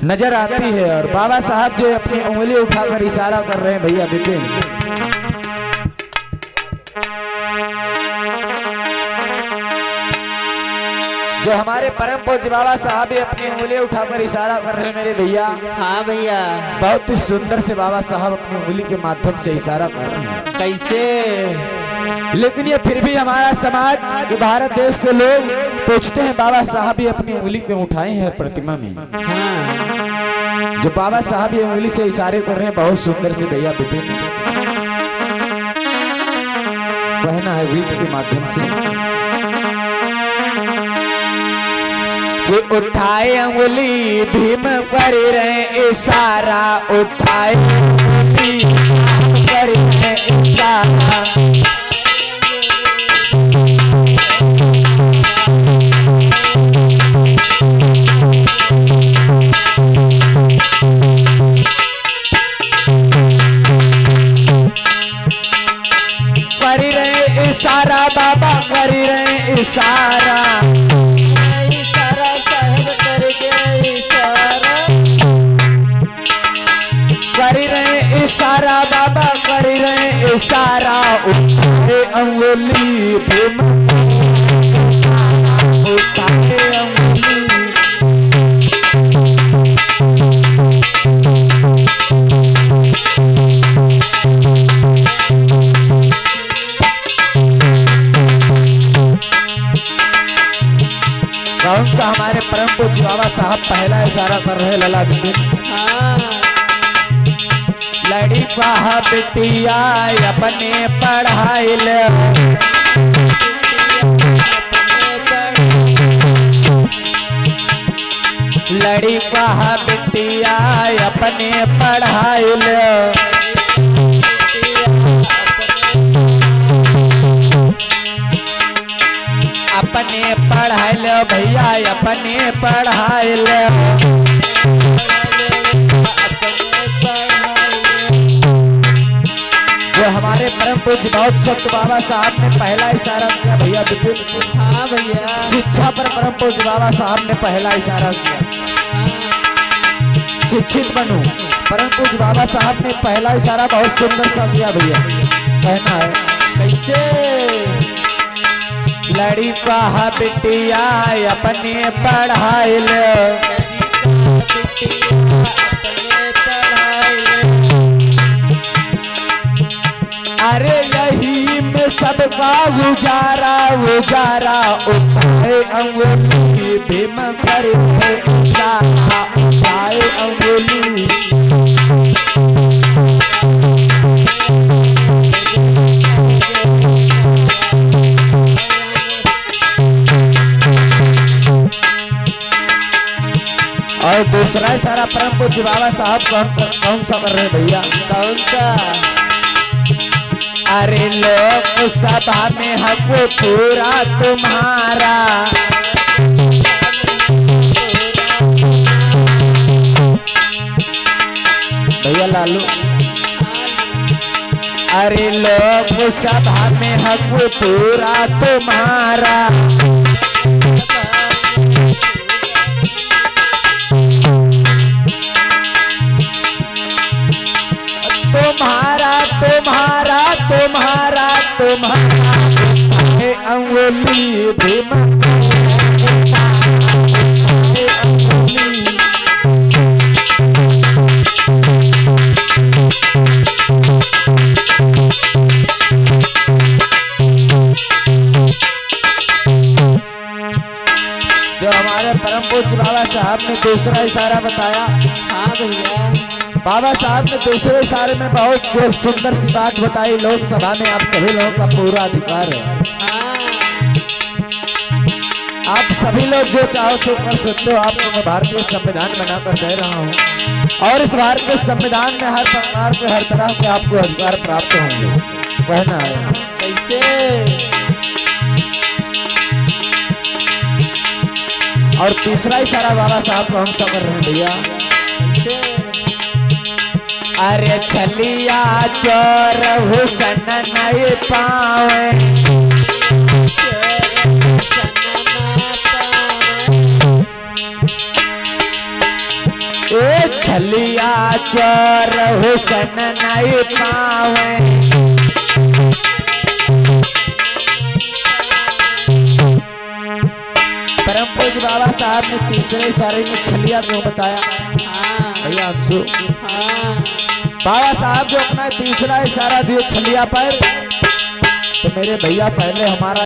नजर आती है। और बाबा साहब जो अपनी उंगली उठाकर इशारा कर रहे हैं भैया विपिन, जो हमारे परम पूज्य बाबा साहब भी अपनी उंगली उठाकर इशारा कर रहे हैं मेरे भैया। हाँ भैया, बहुत ही सुंदर से बाबा साहब अपनी उंगली के माध्यम से इशारा कर रहे हैं। कैसे? लेकिन ये फिर भी हमारा समाज, ये भारत देश के लोग पूछते हैं बाबा साहब भी अपनी उंगली क्यों उठाए हैं प्रतिमा में। हाँ। जो बाबा साहब ये उंगली से इशारे कर रहे हैं बहुत सुंदर से भैया विपिन, कहना है वीट के माध्यम से ये उठाए उंगली भीम कर रहे इशारा, उठाए उंगली कर रहे इशारा। कर रहे इशारा बाबा, कर रहे इशारा, इशारा साहब करके इशारा, कर रहे इशारा बाबा, कर रहे इशारा। उठाए अंगुली भीम, उठाए अंगुली। कौन सा हमारे परम पूज्य बाबा साहब पहला इशारा कर रहे लला विपिन? हाँ। लड़ी पहा बिटिया अपने पढ़ाई ले, लड़ी पहा बिटिया अपने पढ़ाई ले। अपने पढ़ाई लो भैया, अपने पढ़ाई लो। जो हमारे परम पूज्य बहुत सत्य बाबा साहब ने पहला इशारा किया भैया विपिन। हाँ भैया, शिक्षा पर परम पूज्य बाबा साहब ने पहला इशारा किया, शिक्षित बनूं। परम पूज्य बाबा साहब ने पहला इशारा बहुत सुंदर सा किया भैया। कहना है कैसे? लड़ी पहा बिटिया अपने पढ़ाई लो, अरे यही में सबका गुजारा गुजारा। उठाए अंगुली भीम कर इशारा, उठाए अंगुली। और दूसरा इशारा परम पूज्य बाबा साहब कौन सा कर रहे हैं भैया? कौन सा? अरे लोक सभा में हक पूरा तुम्हारा, भैया लालू। अरे लोक सभा में हक पूरा तुम्हारा, तुम्हारा तुम्हारा तुम्हारा तुम्हारा। अंगुली भीम अंगुली। जो हमारे परम पूज्य बाबा साहब ने दूसरा इशारा बताया। हाँ भैया, बाबा साहब ने दूसरे इशारे में बहुत जो सुंदर सी बात बताई, लोकसभा में आप सभी लोगों का पूरा अधिकार है। हाँ। आप सभी लोग जो चाहो सो कर सकते हो। आपको मैं भारतीय संविधान बनाकर दे रहा हूँ और इस भारतीय संविधान में हर प्रकार के हर तरह के आपको अधिकार प्राप्त होंगे। कहना है कैसे? और तीसरा इशारा बाबा साहब कौन सा कर रहे हैं भैया? अरे छलिया चोर हुसन नहीं पावे, ए छलिया चोर हुसन नहीं पावे। परम पूज्य बाबा साहब ने तीसरे इशारे में छलिया को बताया। हाँ भैया अंशु, हाँ बाबा साहब जो अपना तीसरा इशारा दिए छलिया पर, तो मेरे भैया पहले हमारा